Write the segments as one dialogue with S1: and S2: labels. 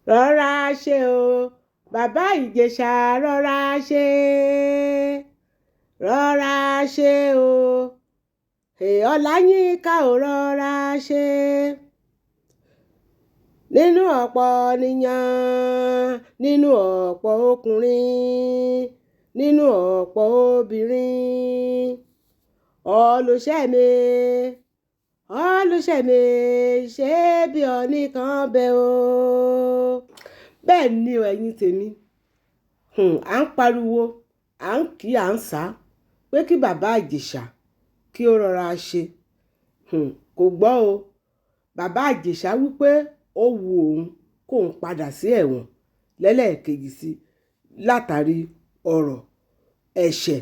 S1: rọra ṣe o bàbá ìjẹ̀ṣà rọra ṣe o ọláyínká ò rọra ṣe nínú ọ̀pọ̀ ènìyàn nínú ọ̀pọ̀ ọkùnrin nínú ọ̀pọ̀ obìnrin olùṣèmí ṣé bí ọ̀nìkan bẹ́ o. Bẹ́ẹ̀ ni o ẹ̀yin tèmi à ń pariwo à ń kí à ń sá pé kí bàbá ìjẹ̀ṣà kí ó rọra ṣe kò gbọ́ o. Bàbá ìjẹ̀ṣà wípé ó wu òun kóun padà sí ẹ̀wọ̀n lẹ́lẹ́ẹ̀kejì sí látàrí ọ̀rọ̀ ẹ̀ṣẹ̀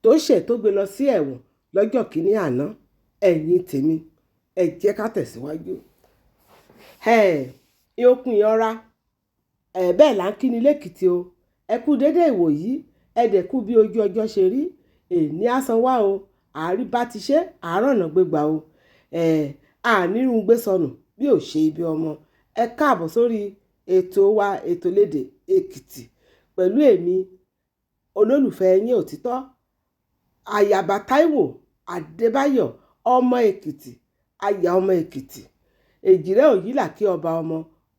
S1: tó ṣẹ̀ tó gbé lọ sí ẹ̀wọ̀n lọ́jọ́ kìíní àná. Ẹ̀yin tèmi ẹ jẹ́ ká tẹ̀síwájú. Ìyókùn ìyọra bẹ́ẹ̀ là ń kí ni lẹ́kìtì o. Ẹ kú déédéé ìwòyí ẹ dẹ̀ kú bí ojú ọjọ́ ṣe rí. Èní àsan wá o àárí bá ti ṣe àárọ̀ ọ̀nà gbégbá o. Ànírun gbé sọnù bí ò ṣe ibi ọmọ. Ẹ káàbọ̀ sórí ètò wa ètò lédè Èkìtì pẹ̀lú èmi olólùfẹ́ yín òtítọ́ Àyàbá Táíwò Adébáyọ̀ ọmọ Èkìtì aya ọmọ Èkìtì èjìrẹ́ òyìnlá kí ọba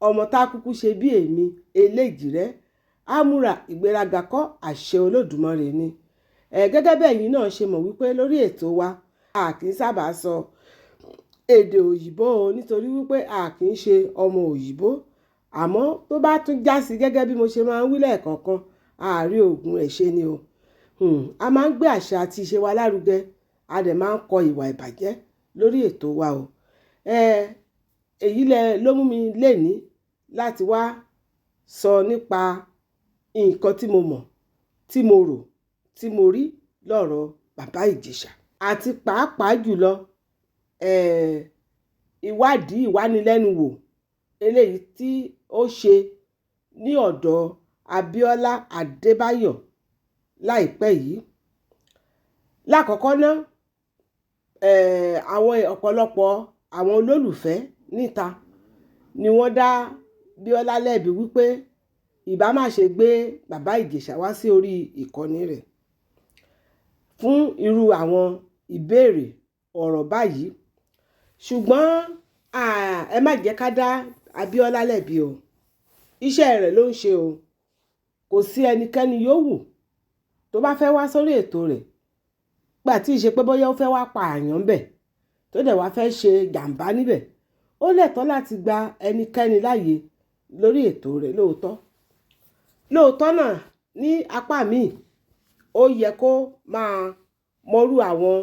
S1: ọmọ tá kúkú ṣe bí èmi eléjìrẹ́ àmúra ìgbéraga kọ́ àṣẹ Olódùmarè ni. Gẹ́gẹ́ bẹ́ẹ̀ yín náà ṣe mọ̀ wípé lórí ètò wa a kì í sábà sọ èdè òyìnbó o nítorí wípé a kì í ṣe ọmọ òyìnbó àmọ́ tó bá tún já sí gẹ́gẹ́ bí mo ṣe máa ń wí lẹ́ẹ̀kọ̀ọ̀kan àárí ogun ẹ̀ ṣe ni o. A máa ń gbé àṣà àti ìṣe wa lárugẹ a dẹ̀ máa ń kọ ìwà ìbàjẹ́ lórí ètò wa o. Èyí ló mú mi lénìí láti wá sọ nípa nǹkan tí mo mọ̀ tí mo rò tí mo rí lọ́rọ̀ bàbá ìjẹ̀ṣà àti pàápàá jùlọ ìwádìí ìwánilẹ́nuwò eléyìí tí ó ṣe ní ọ̀dọ̀ Abíọ́lá Adébáyọ̀ láìpẹ́ yìí. Lákọ̀ọ́kọ́ ná àwọn ọ̀pọ̀lọpọ̀ àwọn olólùfẹ́ níta ni wọ́n dá Bíọ́lá lẹ́bi wípé ìbá má ṣe gbé bàbá ìjẹ̀ṣà wá sí orí ìkànnì rẹ̀ fún irú àwọn ìbéèrè ọ̀rọ̀ báyìí. Ṣùgbọ́n ẹ má jẹ́ ká dá Abíọ́lá lẹ́bi o. Iṣẹ́ rẹ̀ ló ń ṣe o. Kò sí ẹnikẹ́ni yòówù tó bá fẹ́ wá sórí ètò rẹ̀ gbà tí ì ṣe pé bóyá ó fẹ́ wá pa àyàn bẹ̀ tó dẹ̀ wá fẹ́ ṣe jàǹbá níbẹ̀ ó lẹ́tọ̀ọ́ láti gba ẹnikẹ́ni láàyè lórí ètò rẹ̀ lóòótọ́ náà ní apá míì ó yẹ kó máa mọrú àwọn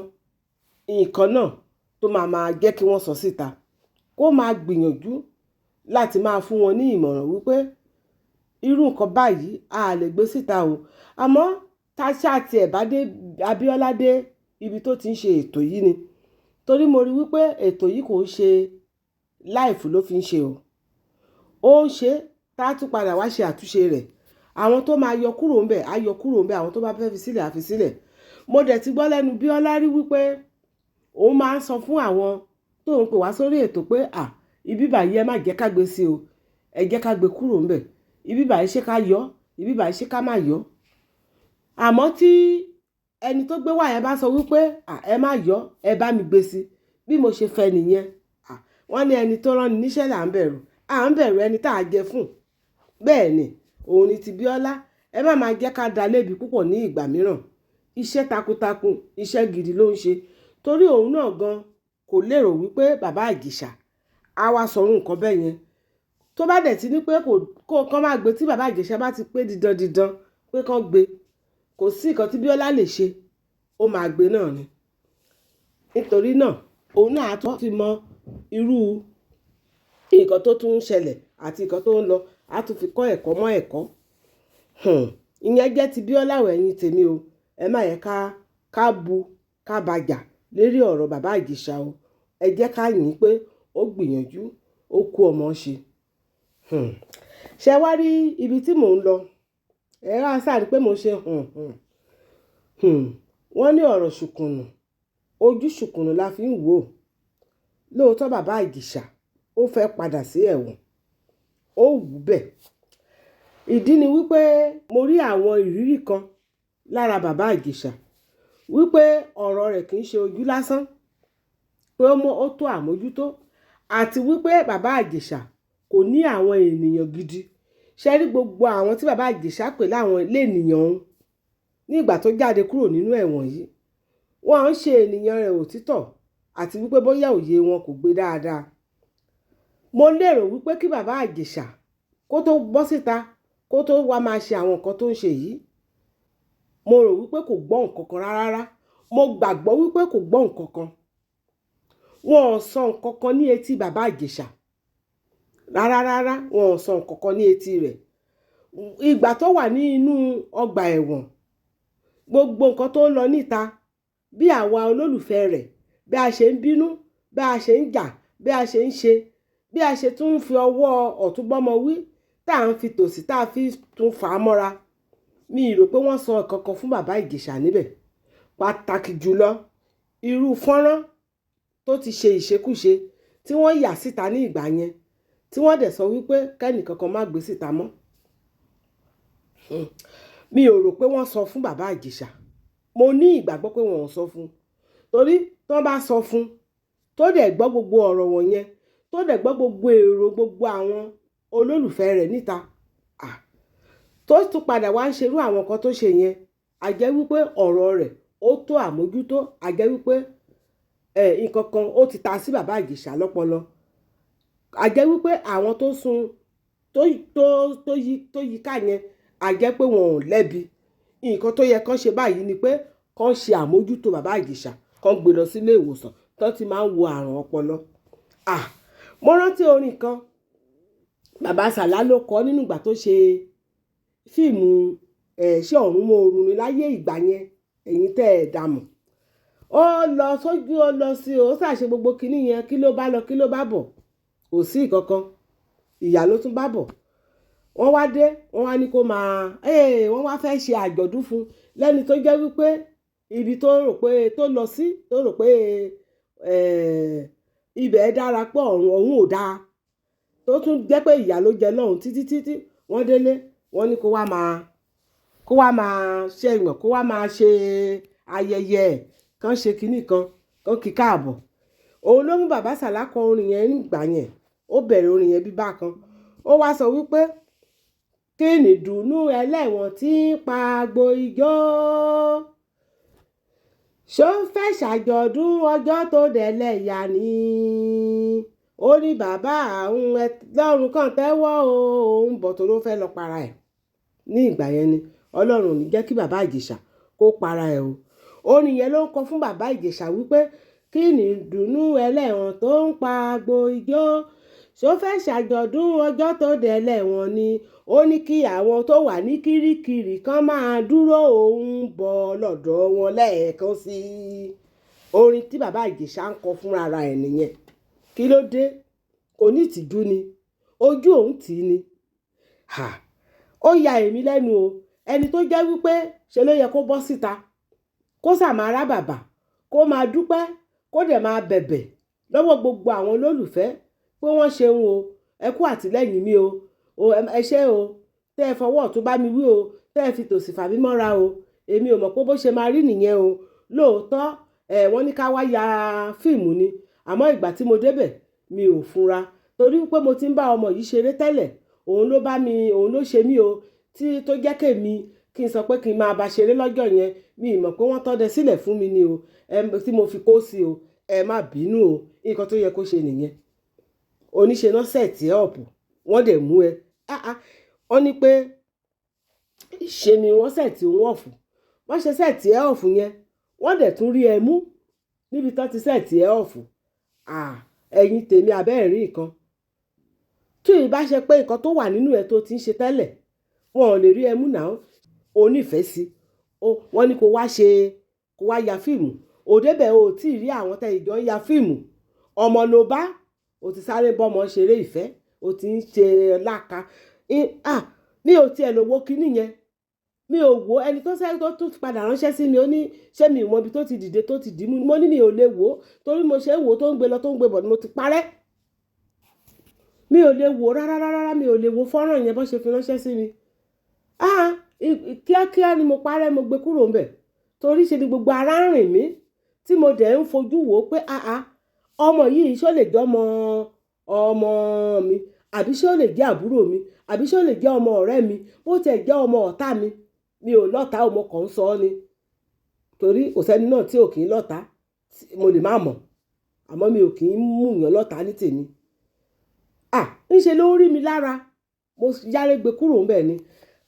S1: nǹkan náà tó máa jẹ́ kí wọ́n sọ síta kó máa gbìyànjú láti máa fún wọn ní ìmọ̀ràn wípé irú nǹkan báyìí a lè gbé síta o. Àmọ́ táṣà tí ẹ̀ bá dé Abíọ́lá dé ibi tó ti ń ṣe ètò yìí ni torí mo rí wípé ètò yìí kò ń ṣe láìfù ló fi ń ṣe o. Ó ń ṣe tá a tún padà wá ṣe àtúnṣe rẹ̀. Àwọn tó máa yọ kúrò ńbẹ̀ á yọ kúrò ńbẹ̀ àwọn tó bá fẹ́ fi sílẹ̀ á fi sílẹ̀. Mo dẹ̀ ti gbọ́ lẹ́nu Bíọ́lá rí wípé òun máa ń sọ fún àwọn tó ń pè wá sórí ètò pé ibi báyìí ẹ má jẹ́ ká gbé sí o ẹ jẹ́ ká gbé kúrò ńbẹ̀ ibi báyìí ṣé ká yọ ibi báyìí ṣé ká má yọ. Àmọ́ tí ẹni tó gbé wá yẹn bá sọ wípé ẹ má yọ ẹ bá mi gbé sí bí mo ṣe fẹ́ nìyẹn. Wọ́n ní ẹni tó rán ni níṣẹ́ là ń bẹ̀rù ẹni tá a jẹ fún. Bẹ́ẹ̀ ni òun ni ti Bíọ́lá ẹ má máa jẹ́ ká dá lébi púpọ̀ ní ìgbà mìíràn. Iṣẹ́ takuntakun iṣẹ́ gidi ló ń ṣe torí òun náà gan kò lérò wípé bàbá ìjẹ̀ṣà á wá sọrú nǹkan bẹ́ẹ̀ yẹn. Tó bá dẹ̀ ti ní pé kán má gbé tí bàbá ìjẹ̀ṣà bá ti pé didan pé kán gbé kò sí nǹkan tí Bíọ́lá lè ṣe ó máa gbé náà ni. Nítorí náà òun náà á tún fi mọ irú nǹkan tó tún ń ṣẹlẹ̀ àti nǹkan tó ń lọ á tún fi kọ́ ẹ̀kọ́ mọ́ ẹ̀kọ́. Ìyẹn jẹ́ ti Bíọ́lá ẹ̀yin tèmi o. Ẹ má yẹ ká bu ká bàjà lérí ọ̀rọ̀ bàbá ìjẹ̀ṣà o. Ẹ jẹ́ ká yìn pé ó gbìyànjú ó kú ọmọ ṣe. Ṣé wá rí ibi tí mò ń lọ ẹ wá sáré pé mo ṣe wọ́n ní ọ̀rọ̀ ṣùkùnù ojú ṣùkùnù la fi ń wò. Lóòótọ́ bàbá ìjẹ̀ṣà ó fẹ́ padà sí ẹ̀wọ̀n ó wù bẹ́ẹ̀. Ìdí ni wípé mo rí àwọn ìrírí kan lára bàbá Ìjẹ̀ṣà wípé ọ̀rọ̀ rẹ̀ kì í ṣe ojú lásán, pé ó tó àmójútó, àti wípé bàbá Ìjẹ̀ṣà kò ní àwọn ènìyàn gidi. Ṣé rí gbogbo àwọn tí bàbá Ìjẹ̀ṣà pè láwọn ilé ènìyàn òun ní ìgbà tó jáde kúrò nínú ẹ̀wọ̀n yìí, wọ́n ń ṣe ènìyàn rẹ̀ òtítọ́, àti wípé bóyá òye wọn kò gbé dáadáa. Mo lérò wípé kí bàbá Ìjẹ̀ṣà kó tó bọ́ síta, kó tó wá máa ṣe àwọn nǹkan tó ń ṣe yìí, mo rò wípé kò gbọ́ nǹkan kan rárá. Mo gbàgbọ́ wípé kò gbọ́ nǹkan kan. Wọn ò sọ nǹkan kan ní etí bàbá Ìjẹ̀ṣà rárá. Wọn ò sọ nǹkan kan ní etí rẹ̀. Ìgbà tó wà ní inú ọgbà ẹ̀wọ̀n, gbogbo nǹkan tó ń lọ níta, bí àwa olólùfẹ́ rẹ̀, bí a ṣe ń bínú, bí a ṣe ń jà, bí a ṣe ń ṣe, bí a ṣe tún ń fi ọwọ́ ọ̀tún bọ́mọ wí, tá à ń fi tòsí tá a fi tún fà á mọ́ra. Mi rò pé wọ́n sọ nǹkan kan fún bàbá Ìjẹ̀ṣà níbẹ̀. Pàtàkì jùlọ irú fọ́nrán tó ti ṣe ìṣekúṣe tí wọ́n yà síta ní ìgbà yẹn, tí wọ́n dẹ̀ sọ wípé kẹ́nìkankan má gbé síta mọ́. Mi ò rò pé wọ́n sọ fún bàbá Ìjẹ̀ṣà. Mo ní ìgbàgbọ́ pé wọn ò sọ fún, torí tí wọ́n bá sọ fún, tó dẹ̀ gbọ́ gbogbo ọ̀rọ̀ wọ̀nyẹn, tó dẹ̀ gbọ́ gbogbo èrò gbogbo àwọn olólùfẹ́ rẹ̀ níta, tó tún padà wá ń ṣerú àwọn nǹkan tó ṣe yẹn, a jẹ́ wípé ọ̀rọ̀ rẹ̀ ó tó àmójútó, a jẹ́ wípé nǹkan kan ó ti ta sí bàbá Ìjẹ̀ṣà lọ́pọlọ. A jẹ́ wípé àwọn tó sún tó yí ká yẹn, a jẹ́ pé wọn ò lẹ́bi. Nǹkan tó yẹ kán ṣe báyìí ni pé kán ṣe àmójútó bàbá Ìjẹ̀ṣà, kán gbé lọ sílé ìwòsàn tó ti máa ń wo àrùn ọpọlọ. Mo rántí orin kan bàbá Sàlá ló kọ nínú ìgbà tó ṣe fíìmù ṣé ọ̀run mòoru ni láyé ìgbà yẹn, ẹ̀yin tẹ́ ẹ̀ dàmọ̀. Ó lọ sójú, ó lọ sí, ó ṣàṣe gbogbo kinní yẹn, kí ló bá lọ kí ló bá bọ̀, kò sí ìkankan, ìyà ló tún bá bọ̀. Wọ́n wá dé, wọ́n wá ní kó máa wọ́n wá fẹ́ ṣe àjọ̀dún fún lẹ́ni tó jẹ́ wípé ibi tó rò pé tó lọ sí, tó rò pé ibẹ̀ dára pọ̀, ọ̀hún ò dáa, tó tún jẹ́ pé ìyà ló jẹ lọ́hùn títí. Wọ́n délé, wọ́n ní kó wá máa ṣe ìwọ̀n, kó wá máa ṣe ayẹyẹ kan, ṣe kinní kan kí káàbọ̀. Òun ló mú bàbá Sàlá kọ orin yẹn nígbà yẹn. Ó bẹ̀rẹ̀ orin yẹn bí bákan. Ó wá sọ wípé kí ni dùnnú ẹlẹ́wọ̀n tí ń pa agbo ijó, ṣó fẹ́ ṣàjọ̀dún ọjọ́ tó dẹ̀lẹ̀ yà ni. Ó ní bàbá àwọn lọ́run kan tẹ́wọ́ òun bọ̀ tó ló fẹ́ lọ para ẹ̀. Ní ìgbà yẹn ni Ọlọ́run ò ní jẹ́ kí bàbá Ìjẹ̀ṣà kó para ẹ̀ o. Orin yẹn ló ń kọ fún bàbá Ìjẹ̀ṣà wípé kí ni dùnnú ẹlẹ́wọ̀n tó ń pa agbo ijó, ṣó fẹ́ ṣàjọ̀dún ọjọ́ tó dẹ̀lẹ̀ wọ̀n ni. Ó ní kí àwọn tó wà ní Kirikiri kan máa dúró, òun bọ̀ lọ́dọ̀ wọn lẹ́ẹ̀kan sí i. Orin tí bàbá Ìjẹ̀ṣà ń kọ fúnra ẹ̀ nìyẹn. Kí ló dé? Kò ní ìtìjú ni, ojú òun tì í ni. Ó ya èmi lẹ́nu o. Ẹni tó jẹ́ wípé ṣe ló yẹ kó bọ́ síta, kó máa rá bàbà, kó máa dúpẹ́, kó dẹ̀ máa bẹ̀bẹ̀ lọ́wọ́ gbogbo àwọn olólùfẹ́ pé wọ́n ṣeun o, ẹ kú àtìlẹ́yìn mi o, ẹ ṣé o, tẹ́ ẹ fọwọ́ ọ̀tún bá mi wí o, tẹ́ ẹ fi tòsì fà mí mọ́ra o. Èmi ò mọ̀ pé bó ṣe máa rí nìyẹn o. Lóòótọ́ wọ́n ní ká wá ya fíìmù ni, àmọ́ ìgbà tí mo débẹ̀ mi ò fura, torí pé mo ti ń bá ọmọ yìí ṣeré tẹ́lẹ̀. Òun ló ṣe mí o, tó jẹ́ kèmi kí n sọ pé kí n máa bá ṣeré lọ́jọ́ yẹn. Mi ì mọ̀ pé wọ́n tọ́dẹ sílẹ̀ fún mi ni o, tí mo fi kó sí o. Ẹ má bínú o, nǹkan tó yẹ kó ṣe nìyẹn. Oníṣe náà sẹ̀tì ẹ̀ ọ̀pù, wọ́n dẹ̀ mú ẹ. Wọ́n ní pé ṣe ni wọ́n sẹ̀tì òun ọ̀fù. Wọ́n ṣe sẹ̀tì ẹ̀ ọ̀fù yẹn, wọ́n dẹ̀ tún rí ẹ mú níbi tán ti sẹ̀tì ẹ̀ ọ̀fù. Ẹ̀yin tèmi abẹ́ẹ̀rí nǹkan. Tí ì bá ṣe pé nǹkan tó wà nínú ẹ tó ti ń ṣe tẹ́lẹ̀, wọn ò lè rí ẹ mú náà. O nífẹ̀ẹ́ sí, wọ́n ní kó wá ya fíìmù. Òdebẹ̀ o tí ì rí àwọn tẹ́ ìjọ ń ya fíìmù. Ọmọ ló bá, o ti sáré bọ́mọ ṣeré ìfẹ́, o ti ń ṣe láka. Mi ò tiẹ̀ lò wo kinní yẹn. Mi ò wo ẹni tó sẹ́yìn tó tún padà ránṣẹ́ sí mi. Ó ní ṣé mi ò mọ ibi tó ti dìde tó ti dìímú. Mo ní mi ò lè wò ó, torí mo ṣe ń wò ó tó ń gbé lọ tó ń gbé bọ̀ ni mo ti parẹ́. mi ò lè wò rárá, mi ò lè wo fọ́nrán yẹn bó ṣe fi ránṣẹ́ sí mi. Kíákíá ni mo parẹ́, mo gbé kúrò ńbẹ̀ torí ṣe ni gbogbo ara ń rìn mí tí mo dẹ̀ ń fojú wò ó pé ọmọ yìí ṣó lè jẹ́ ọmọ mi, àbí ṣó lè jẹ́ àbúrò mi, àbí ṣó lè jẹ́ ọmọ ọ̀rẹ́ mi, bó tiẹ̀ jẹ́ ọmọ ọ̀tá mi. Mi ò lọ́ta, ọmọ kan ń sọ ọ́ ni torí kò sẹ́ni náà tí ò kì í lọ́ta, mo lè má mọ̀, àmọ́ mi ò kì í mú yàn lọ́ta ní tèmi. Ńṣe ló rí mi lára, mo yára gbé kúrò ńbẹ̀ ni.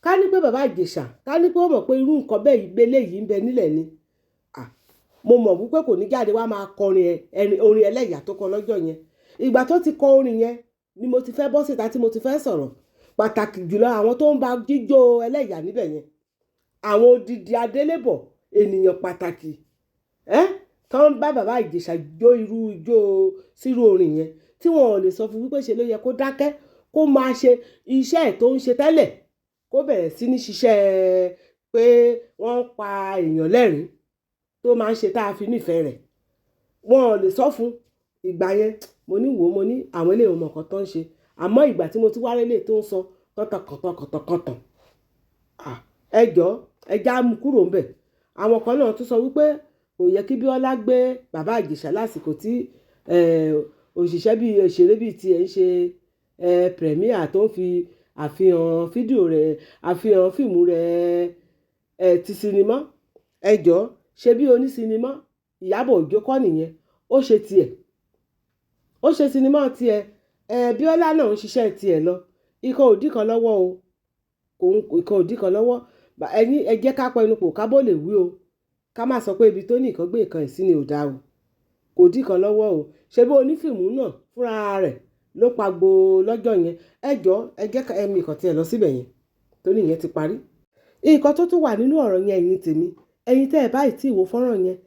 S1: Ká ní pé bàbá Ìjẹ̀ṣà, ká ní pé ó mọ̀ pé irú nǹkan bẹ́ẹ̀ ìgbélé yìí ń bẹ nílẹ̀ ni, mo mọ̀ wípé kò ní jáde wá máa kọrin orin ẹlẹ́yà tó kọ lọ́jọ́ yẹn. Ìgbà tó ti kọ orin yẹn ni mo ti fẹ́ bọ́ síta tí mo ti fẹ́ sọ̀rọ̀, pàtàkì jùlọ àwọn tó ń bá jíjó ẹlẹ́yà níbẹ̀ yẹn, àwọn odidi adélébọ̀ ènìyàn pàtàkì tó ń bá bàbá Ìjẹ̀ṣà jó irú ijó sírú orin yẹn, tí wọn ò lè sọ fún wípé ṣe ló yẹ kó dákẹ́, kó máa ṣe iṣẹ́ ẹ̀ tó ń ṣe tẹ́lẹ̀, kó bẹ̀rẹ̀ sí ní ṣiṣẹ́ pé wọ́n ń pa èèyàn lẹ́rìn tó máa ń ṣe tá a fi nífẹ̀ẹ́ rẹ̀. Wọn ò lè sọ fún. Ìgbà yẹn mo ní wò ó, mo ní àwọn eléyìí mọ̀ nǹkan tó ń ṣe, àmọ́ ìgbà tí mo ti wá lélẹ̀ tó ń sọ kọ̀tọ̀kọ̀tọ̀ ẹjọ́ ẹja mú kúrò ńbẹ̀. Àwọn kan náà tún sọ wípé kò yẹ kí Bíọ́lá gbé bàbá Ìjẹ̀ṣà lásìkò tí òṣìṣẹ́ bíi òṣèré bíi tiẹ̀ ń ṣe premier tó ń fi àfihàn fídíò rẹ̀, àfihàn fíìmù rẹ̀ ti sinimá. Ẹjọ́ ṣe bí oní sinimá Ìyábọ̀ Òjó kọ́ nìyẹn, ó ṣe tiẹ̀, ó ṣe sinimá tiẹ̀. Bíọ́lá náà ń ṣiṣẹ́ tiẹ̀ lọ, ikọ̀ òdì kan lọ́wọ́ o, ikọ̀ òdì kan lọ́wọ́. Ẹ jẹ́ ká pẹnu pò ká bó lè wí o, ká má sọ pé ibi tó ní nǹkan gbé nǹkan ìsín ni ò dáa o, kò dì kan lọ́wọ́ o. Ṣe bí onífìmù náà fúnra rẹ̀ ló pagbo lọ́jọ́ yẹn. Ẹjọ́ ẹ jẹ́ ká ẹ̀mí kan tiẹ̀ lọ síbẹ̀ yẹn torí ìyẹn ti parí. Nǹkan tó tún wà nínú ọ̀rọ̀ yẹn, ẹ̀yin tèmi, ẹ̀yin tẹ́ ẹ báyìí tí ìwò fọ́nrán yẹn,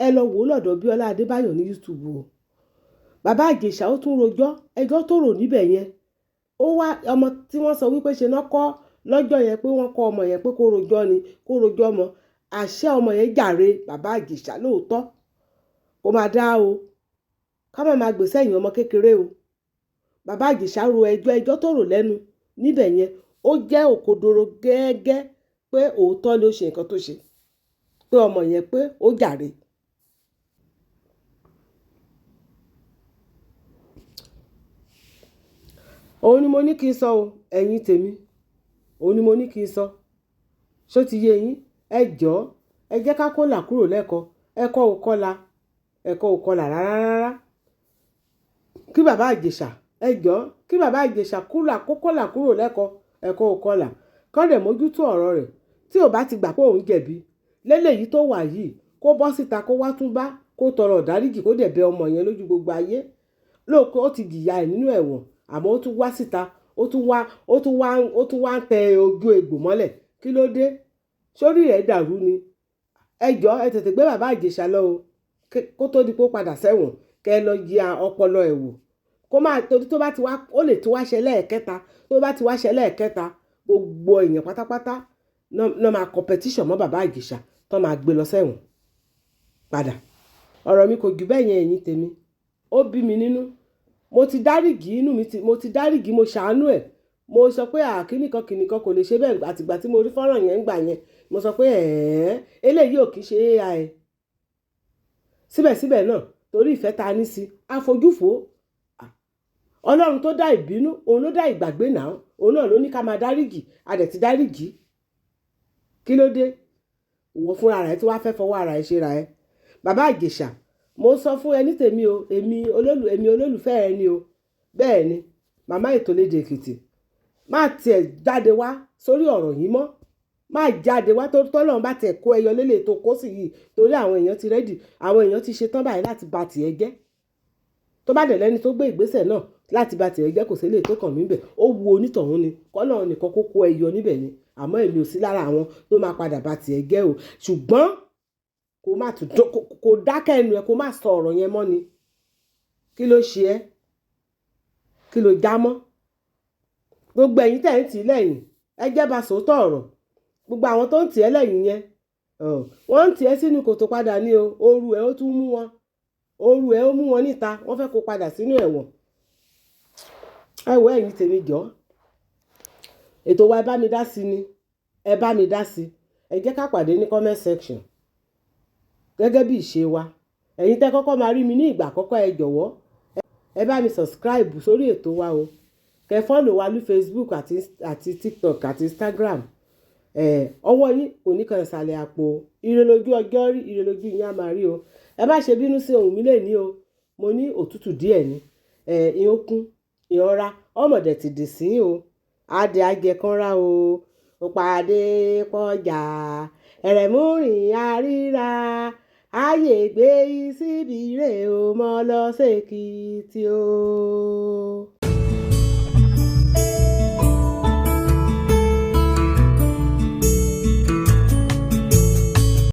S1: ẹ lọ wò ó lọ́dọ̀ Bíọ́lá Adébáyọ̀ ní YouTube o. Bàbá Ìjẹ̀ṣà ó tún rojọ́, ẹjọ́ tó rò níbẹ̀ yẹn, ó wá ọmọ tí wọ́n sọ wípé ṣe náà kọ́ lọ́jọ́ yẹn pé wọ́n kọ́ ọmọ yẹn pé kó rojọ́ ni, kó rojọ́ mọ́. Àṣẹ ọmọ yẹn jàre bàbá Ìjẹ̀ṣà lóòótọ́, kó máa dá o, ká má máa gbèsè ẹ̀yìn ọmọ kékeré o. Bàbá Ìjẹ̀ṣà ro ẹjọ́ tó rò lẹ́nu níbẹ̀ yẹn, ó jẹ́ òkodoro gẹ́gẹ́ pé òótọ́ ló ṣe nǹkan tó ṣe, pé ọmọ yẹn pé ó jàre. Òun ni mo ní kí n sọ o, ẹ̀yin tèmi, òun ni mo ní kí n sọ. Ṣó ti yé yín? Ẹ jẹ́ ká kó là kúrò lẹ́kọ̀ọ́, ẹ̀kọ́ ò kọlà rárá. Kí bàbá Ìjẹ̀ṣà, kí bàbá Ìjẹ̀ṣà kó kọ́là kúrò lẹ́kọ̀ọ́, ẹ̀kọ́ ò kọlà. Kọ́ dẹ̀ mójútó ọ̀rọ̀ rẹ̀, tí ò bá ti gbà pé òun jẹ̀bi lélẹ́yìí tó wà yìí, kó bọ́ síta, kó wá tún bá, kó tọrọ ìdáríjì, kó dẹ̀ bẹ ọmọ yẹn lójú gbogbo ayé. Lóòótọ́ ó ti jìyà ẹ̀ nínú ẹ̀wọ̀n, àmọ́ ó tún wá síta, ó tún wá ń tẹ ojú egbò mọ́lẹ̀. Kí ló dé? Sórí rẹ̀ dàrú ni. Ẹjọ́ ẹ tètè gbé bàbá Ìjẹ̀ṣà lọ o, kó tó di pé ó padà sẹ́wọ̀n, kẹ́ ẹ lọ yẹ ọpọlọ ẹ̀ wò. Kó má torí tó bá ti wá, ó lè tún wá ṣẹlẹ̀ ẹ̀kẹta, tó bá ti wá ṣẹlẹ̀ ẹ̀kẹta, gbogbo èèyàn pátápátá náà máa competition mọ́ bàbá Ìjẹ̀ṣà tó máa gbé lọ sẹ́wọ̀n padà. Ọ̀rọ̀ mi kò jù bẹ́ẹ̀ yẹn, ẹ̀yin tèmi. Ó bí mi nínú. Mo ti dáríjì mo ṣàánú ẹ̀. Mo sọ pé kìnìkan kò lè ṣe bẹ́ẹ̀. Àtìgbà tí mo rí fọ́nrán yẹn gbà yẹn, mo sọ pé eléyìí ò kì í ṣe AI. Síbẹ̀síbẹ̀ náà torí ìfẹ́ ta ní sí, àfojúfò. Ọlọ́run tó dá ìbínú, òun ló dá ìgbàgbé náà, òun náà ló ní ká máa dáríjì, a dẹ̀ ti dáríjì. Kí ló dé? Ìwọ fúnra rẹ̀ tí wàá fẹ́ fọwọ́ ara ẹ̀ ṣe ra ẹ̀. Bàbá Ìjẹ̀ṣà, mo sọ fún ẹni tèmi o, èmi olólùfẹ́ ẹ ni o. Bẹ́ẹ̀ ni, màmá Ètòlédè Èkìtì, má tiẹ̀ jáde wá sórí ọ̀rọ̀ yìí mọ́. Má jáde wá torí tọ́lọ́run bá tiẹ̀ kó ẹyọ lélẹ̀ tó kó sí yìí, torí àwọn èèyàn ti rẹ́dì, àwọn èèyàn ti ṣe tán báyìí láti ba tiẹ̀ jẹ́. Tó bá dẹ̀ lẹ́ni tó gbé ìgbésẹ̀ náà láti ba tiẹ̀ jẹ́, kò sí eléyìí tó kàn mí bẹ̀. Ó wu onítọ̀hún ni, kọ́lọ́run nìkan kó kó ẹyọ níbẹ̀ ni. Àmọ́ èmi ò sí lára àwọn tó máa padà ba tiẹ̀ jẹ́ o. Ṣùgbọ́n kò dákẹ́ ẹnu ẹ, kó má sọ ọ̀rọ̀ yẹn mọ́ ni. Kí ló ṣe ẹ́? Kí ló já mọ́? Gbogbo ẹ̀yin tẹ̀ ń tì í lẹ́yìn, ẹ jẹ́ bá sòótọ́ ọ̀rọ̀. Gbogbo àwọn tó ń tì ẹ́ lẹ́yìn yẹn, wọ́n ń tì ẹ́ sínú kòtò padà ní o. Oru ẹ̀ ó tún mú wọn. Oru ẹ̀ ó mú wọn níta, wọ́n fẹ́ kó padà sínú ẹ̀wọ̀n. ẹ wo ẹ̀yin tèmi jọ ètò wa ẹ bá mi dá sí ni ẹ bá mi dá sí ẹ jẹ́ ká pàdé ní comment section gẹ́gẹ́ bí ìṣe wa ẹ̀yin tẹ́ kọ́kọ́ máa rí mi ní ìgbà àkọ́kọ́ ẹ jọ̀wọ́ ẹ bá mi subscribe sórí ètò wa o kẹ́ follow wa ní Facebook àti TikTok àti Instagram ọwọ́ yín kò ní kan ìsàlẹ̀ àpò ire lójú ọjọ́ rí ire lójú yín á máa rí o ẹ má ṣe bínú sí ohùn mi lè ní o mo ní òtútù díẹ̀ ni ìyókùn ìrora ọmọdé ti dì sí o adé ajẹkanra o òpàdé pọjà ẹ̀rẹ̀múrìn àríra ayé gbé síbi rè o mọ́ lọ sèkìtì o.